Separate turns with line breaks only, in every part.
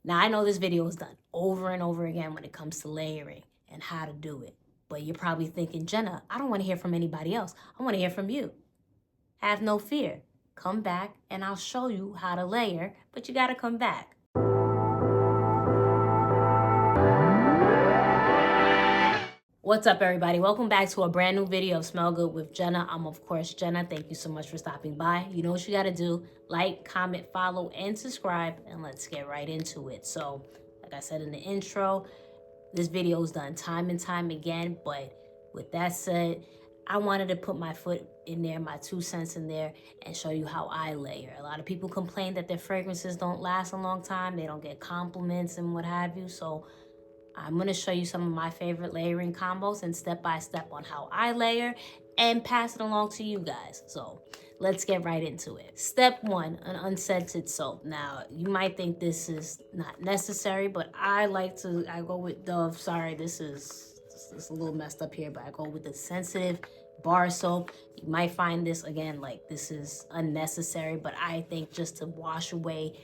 Now, I know this video is done over and over again when it comes to layering and how to do it. But you're probably thinking, Jenna, I don't want to hear from anybody else. I want to hear from you. Have no fear. Come back and I'll show you how to layer, but you got to come back. What's up, everybody? Welcome back to a brand new video of Smell Good with Jenna. I'm, of course, Jenna. Thank you so much for stopping by. You know what you got to do. Like, comment, follow, and subscribe, and let's get right into it. So, like I said in the intro, this video is done time and time again, but with that said, I wanted to put my foot in there, my 2 cents in there, and show you how I layer. A lot of people complain that their fragrances don't last a long time. They don't get compliments and what have you. So I'm going to show you some of my favorite layering combos and step-by-step on how I layer and pass it along to you guys. So let's get right into it. Step 1, an unscented soap. Now, you might think this is not necessary, but I go with Dove. Sorry, this is a little messed up here, but I go with the sensitive bar soap. You might find this, again, like this is unnecessary, but I think just to wash away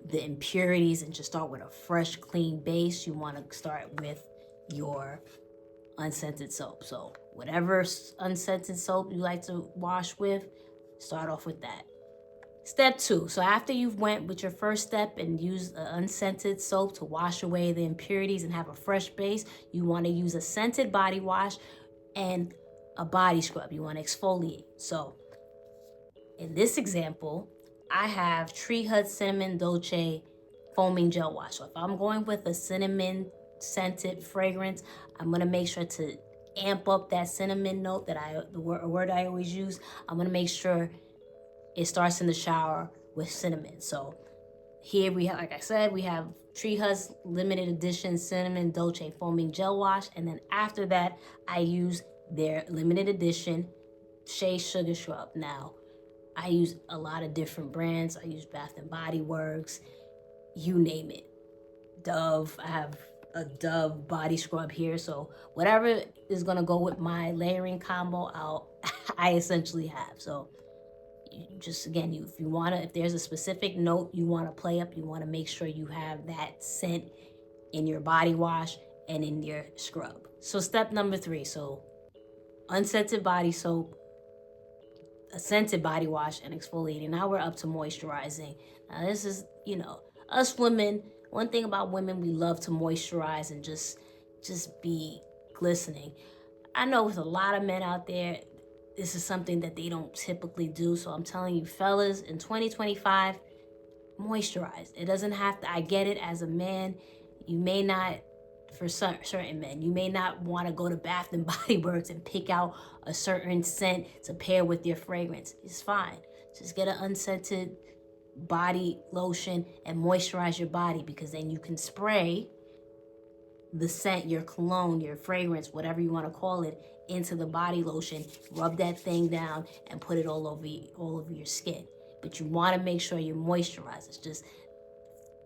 the impurities and just start with a fresh, clean base, you want to start with your unscented soap. So whatever unscented soap you like to wash with, start off with that. Step 2, so after you've went with your first step and used an unscented soap to wash away the impurities and have a fresh base, you want to use a scented body wash and a body scrub. You want to exfoliate. So in this example, I have Tree Hut Cinnamon Dolce Foaming Gel Wash. So if I'm going with a cinnamon scented fragrance, I'm going to make sure to amp up that cinnamon note that the word I always use. I'm going to make sure it starts in the shower with cinnamon. So here we have, like I said, we have Tree Hut's limited edition Cinnamon Dolce Foaming Gel Wash. And then after that, I use their limited edition Shea Sugar Scrub. Now, I use a lot of different brands. I use Bath and Body Works, you name it. Dove, I have a Dove body scrub here. So whatever is gonna go with my layering combo, I essentially have. So you just, again, if there's a specific note you wanna play up, you wanna make sure you have that scent in your body wash and in your scrub. So step number 3, so unscented body soap, a scented body wash, and exfoliating. Now we're up to moisturizing. Now this is, us women, one thing about women, we love to moisturize and just be glistening. I know with a lot of men out there, this is something that they don't typically do. So I'm telling you, fellas, in 2025, moisturize. It doesn't have to, I get it, as a man, you may not, for certain men, you may not want to go to Bath and Body Works and pick out a certain scent to pair with your fragrance. It's fine. Just get an unscented body lotion and moisturize your body, because then you can spray the scent, your cologne, your fragrance, whatever you want to call it, into the body lotion, rub that thing down and put it all over your skin. But you want to make sure you moisturize. It's just,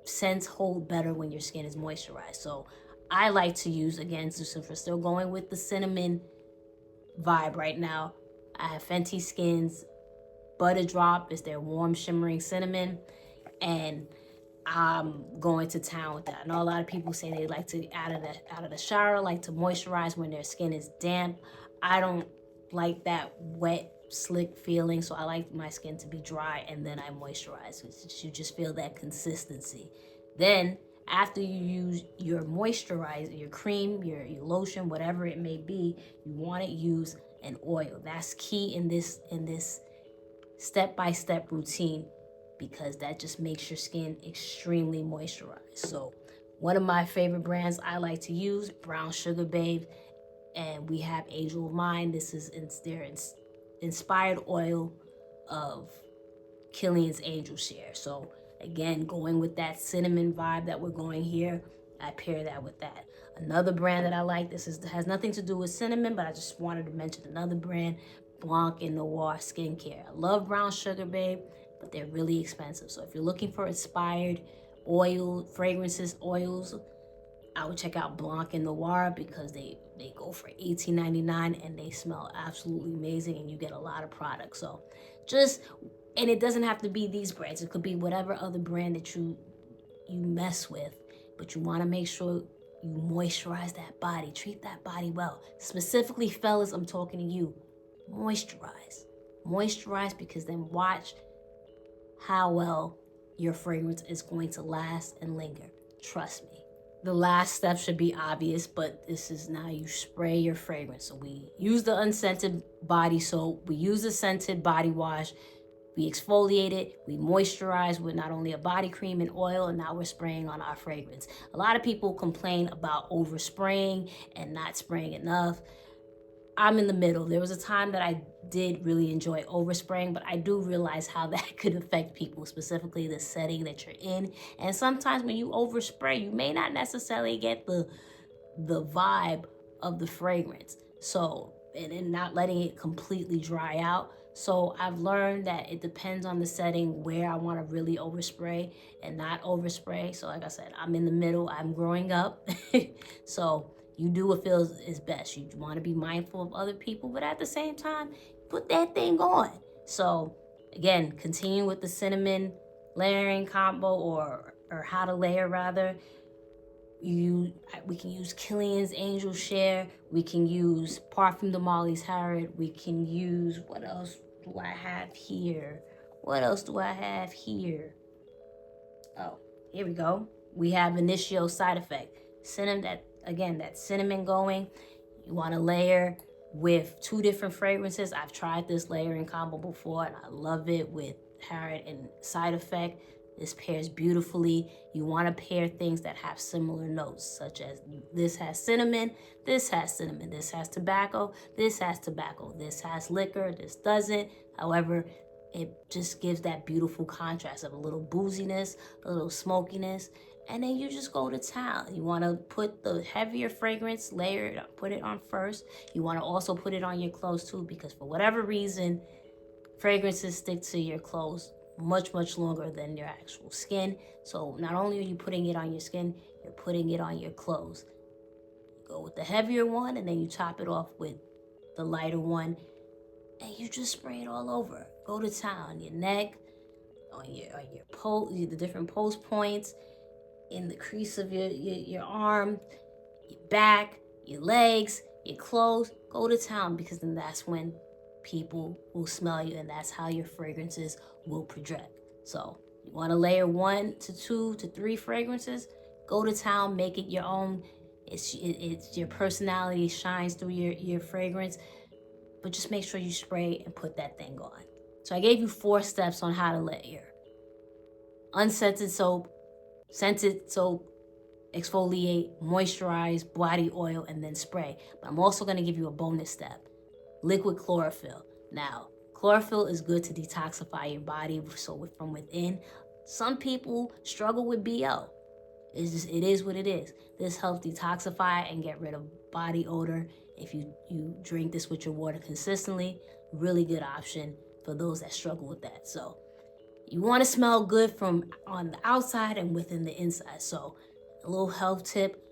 scents hold better when your skin is moisturized. So I like to use, again, since we're still going with the cinnamon vibe right now, I have Fenty Skin's Butter Drop. It's their warm shimmering cinnamon, and I'm going to town with that. I know a lot of people say they like to out of the shower, like to moisturize when their skin is damp. I don't like that wet, slick feeling, so I like my skin to be dry and then I moisturize. You just feel that consistency. Then after you use your moisturizer, your cream, your lotion, whatever it may be, you want to use an oil. That's key in this step-by-step routine, because that just makes your skin extremely moisturized. So one of my favorite brands I like to use, Brown Sugar Babe, and we have Angel of Mine. This is their inspired oil of Killian's Angel Share. So again, going with that cinnamon vibe that we're going here, I pair that with that. Another brand that I like, has nothing to do with cinnamon, but I just wanted to mention another brand, Blanc and Noir Skincare. I love Brown Sugar Babe, but they're really expensive. So if you're looking for inspired fragrances, oils, I would check out Blanc and Noir, because they go for $18.99 and they smell absolutely amazing, and you get a lot of products. So and it doesn't have to be these brands. It could be whatever other brand that you mess with. but you want to make sure you moisturize that body. Treat that body well. Specifically, fellas, I'm talking to you. Moisturize. Moisturize, because then watch how well your fragrance is going to last and linger. Trust me. The last step should be obvious, but this is now you spray your fragrance. So we use the unscented body soap. We use the scented body wash. We exfoliate it. We moisturize with not only a body cream and oil, and now we're spraying on our fragrance. A lot of people complain about overspraying and not spraying enough. I'm in the middle. There was a time that I did really enjoy overspraying, but I do realize how that could affect people, specifically the setting that you're in. And sometimes when you overspray, you may not necessarily get the vibe of the fragrance. So, and not letting it completely dry out. So I've learned that it depends on the setting where I want to really overspray and not overspray. So like I said, I'm in the middle. I'm growing up. So you do what feels is best. You want to be mindful of other people, but at the same time, put that thing on. So again, continue with the cinnamon layering combo, or how to layer rather. We can use Killian's Angel Share. We can use Parfum de Molly's Harrod. We can use, what else do I have here? Oh, here we go. We have Initio Side Effect. Cinnamon, that cinnamon going. You want to layer with 2 different fragrances. I've tried this layering combo before and I love it with Harrod and Side Effect. This pairs beautifully. You want to pair things that have similar notes, such as this has cinnamon, this has cinnamon, this has tobacco, this has tobacco, this has liquor, this doesn't. However, it just gives that beautiful contrast of a little booziness, a little smokiness, and then you just go to town. You want to put the heavier fragrance, layer it, put it on first. You want to also put it on your clothes too, because for whatever reason, fragrances stick to your clothes much longer than your actual skin. So not only are you putting it on your skin, you're putting it on your clothes. You go with the heavier one, and then you top it off with the lighter one, and you just spray it all over. Go to town, your neck, on your pulse, the different pulse points, in the crease of your arm, your back, your legs, your clothes. Go to town, because then that's when people will smell you, and that's how your fragrances will project. So you want to layer 1 to 2 to 3 fragrances. Go to town, make it your own. It's your personality shines through your fragrance, but just make sure you spray and put that thing on. So I gave you 4 steps on how to layer: unscented soap, scented soap, exfoliate, moisturize, body oil, and then spray. But I'm also going to give you a bonus step: liquid chlorophyll. Now, chlorophyll is good to detoxify your body, so from within. Some people struggle with BO. It is what it is. This helps detoxify and get rid of body odor. If you drink this with your water consistently, really good option for those that struggle with that. So you want to smell good from on the outside and within the inside. So a little health tip: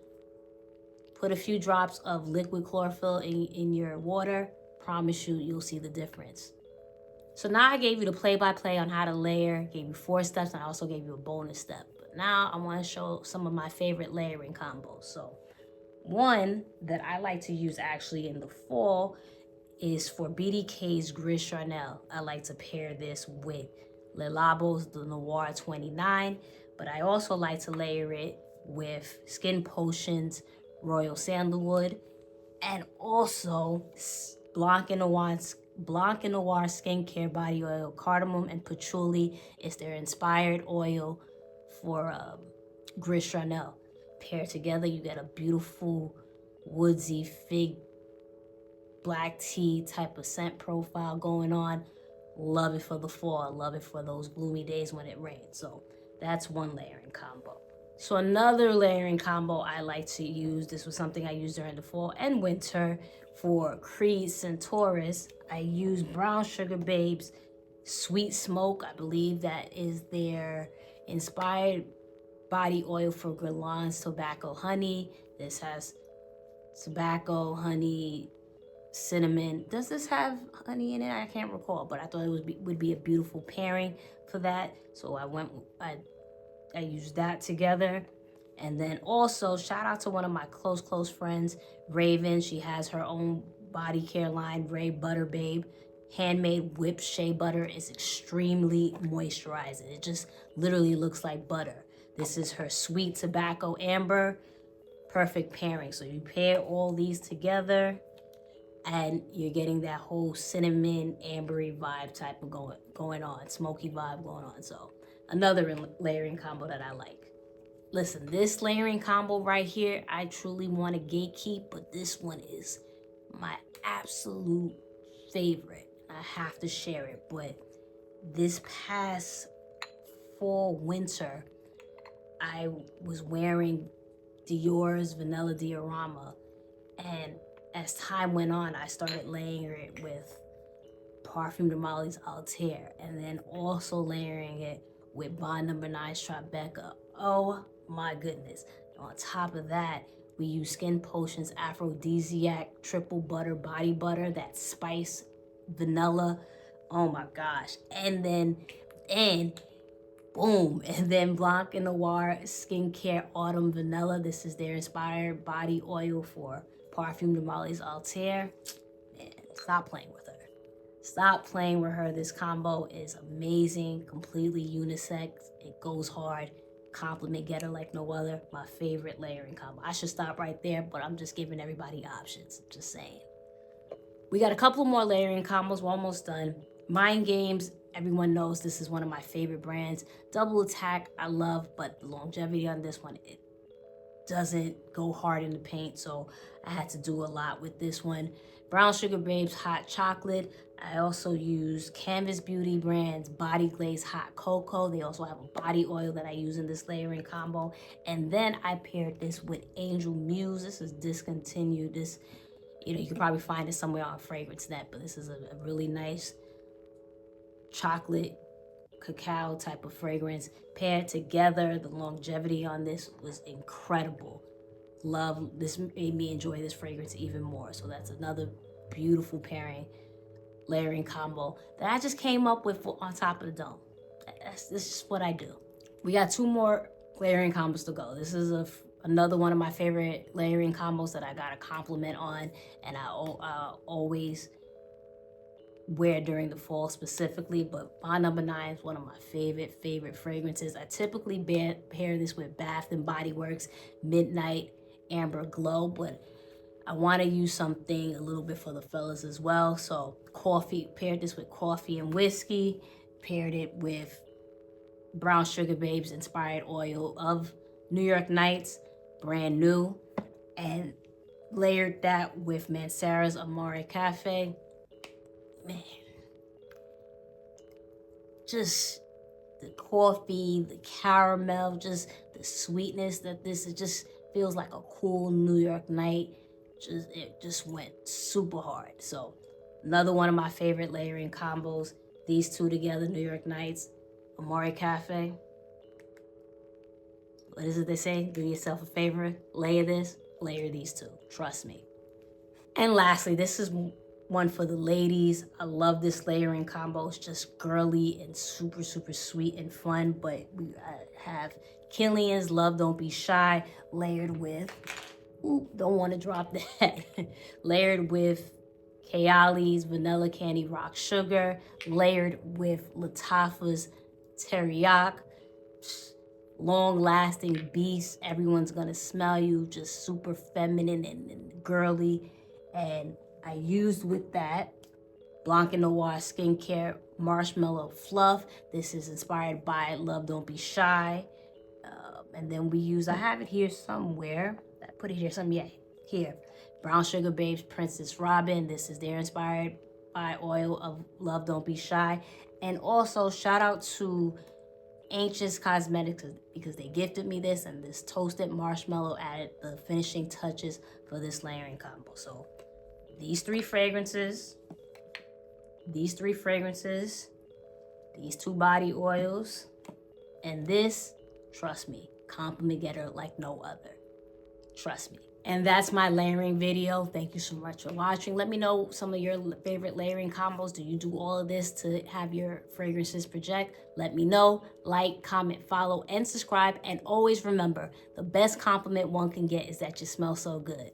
put a few drops of liquid chlorophyll in your water. Promise you'll see the difference. So now I gave you the play-by-play on how to layer, gave you 4 steps, and I also gave you a bonus step. But now I want to show some of my favorite layering combos. So one that I like to use actually in the fall is for BDK's Gris Charnel. I like to pair this with Le Labo's The Noir 29, but I also like to layer it with Skin Potion's Royal Sandalwood, and also Blanc and Noir Skincare Body Oil, Cardamom and Patchouli. It's their inspired oil for Gris Charnel. Paired together, you get a beautiful woodsy fig black tea type of scent profile going on. Love it for the fall. Love it for those gloomy days when it rains. So that's one layering combo. So another layering combo I like to use, this was something I used during the fall and winter for Creed Centaurus. I use Brown Sugar Babes Sweet Smoke. I believe that is their inspired body oil for Guerlain's Tobacco Honey. This has tobacco, honey, cinnamon. Does this have honey in it? I can't recall, but I thought it would be a beautiful pairing for that. So I used that together. And then also shout out to one of my close friends, Raven. She has her own body care line, Ray Butter Babe. Handmade whipped shea butter is extremely moisturizing. It just literally looks like butter. This is her sweet tobacco amber. Perfect pairing. So you pair all these together and you're getting that whole cinnamon ambery vibe type of going on, smoky vibe going on. So another layering combo that I like. Listen, this layering combo right here, I truly want to gatekeep, but this one is my absolute favorite. I have to share it, but this past fall, winter, I was wearing Dior's Vanilla Diorama, and as time went on, I started layering it with Parfum de Molly's Altair, and then also layering it with Bond No. 9's Tribeca. Oh my goodness. On top of that, we use Skin Potion's Aphrodisiac Triple Butter Body Butter, that spice vanilla. Oh my gosh. And boom, and then Blanc and Noir Skincare Autumn Vanilla. This is their inspired body oil for Parfum de Molly's Altair. Man, stop playing with her. Stop playing with her. This combo is amazing, completely unisex. It goes hard. Compliment getter like no other. My favorite layering combo. I should stop right there, but I'm just giving everybody options. Just saying. We got a couple more layering combos. We're almost done. Mind Games. Everyone knows this is one of my favorite brands. Double Attack, I love, but the longevity on this one, it doesn't go hard in the paint, so I had to do a lot with this one. Brown Sugar Babes Hot Chocolate. I also use Canvas Beauty brand's Body Glaze Hot Cocoa. They also have a body oil that I use in this layering combo. And then I paired this with Angel Muse. This is discontinued. This, you can probably find it somewhere on Fragrance Net, but this is a really nice chocolate cacao type of fragrance paired together. The longevity on this was incredible. Love this, made me enjoy this fragrance even more. So that's another beautiful pairing, layering combo that I just came up with on top of the dome. This is just what I do. We got 2 more layering combos to go. This is another one of my favorite layering combos that I got a compliment on, and I always wear during the fall specifically, but Bond No. 9 is one of my favorite fragrances. I typically pair this with Bath and Body Works Midnight Amber Glow, but I want to use something a little bit for the fellas as well. So paired this with Coffee and Whiskey, paired it with Brown Sugar Babes inspired oil of New York Nights, brand new, and layered that with Mancera's Amore Cafe. Man, just the coffee, the caramel, just the sweetness that this, it just feels like a cool New York night. It just went super hard. So another one of my favorite layering combos. These two together, New York Nights, Amore Cafe. What is it they say? Do yourself a favor, layer this, layer these two. Trust me. And lastly, this is one for the ladies. I love this layering combo. It's just girly and super sweet and fun. But we have Killian's Love Don't Be Shy layered with, don't want to drop that, layered with Kayali's Vanilla Candy Rock Sugar, layered with Lattafa's Teriyaki. Long lasting beast. Everyone's gonna smell you, just super feminine and girly. And I used with that Blanc and Noir Skincare Marshmallow Fluff. This is inspired by Love Don't Be Shy. And then we use, I have it here somewhere. I put it here somewhere, here. Brown Sugar Babes Princess Robin. This is their inspired by oil of Love Don't Be Shy. And also shout out to Ancients Cosmetics because they gifted me this, and this toasted marshmallow added the finishing touches for this layering combo. So these three fragrances, these two body oils, and this, trust me, compliment getter like no other. Trust me. And that's my layering video. Thank you so much for watching. Let me know some of your favorite layering combos. Do you do all of this to have your fragrances project? Let me know. Like, comment, follow, and subscribe. And always remember, the best compliment one can get is that you smell so good.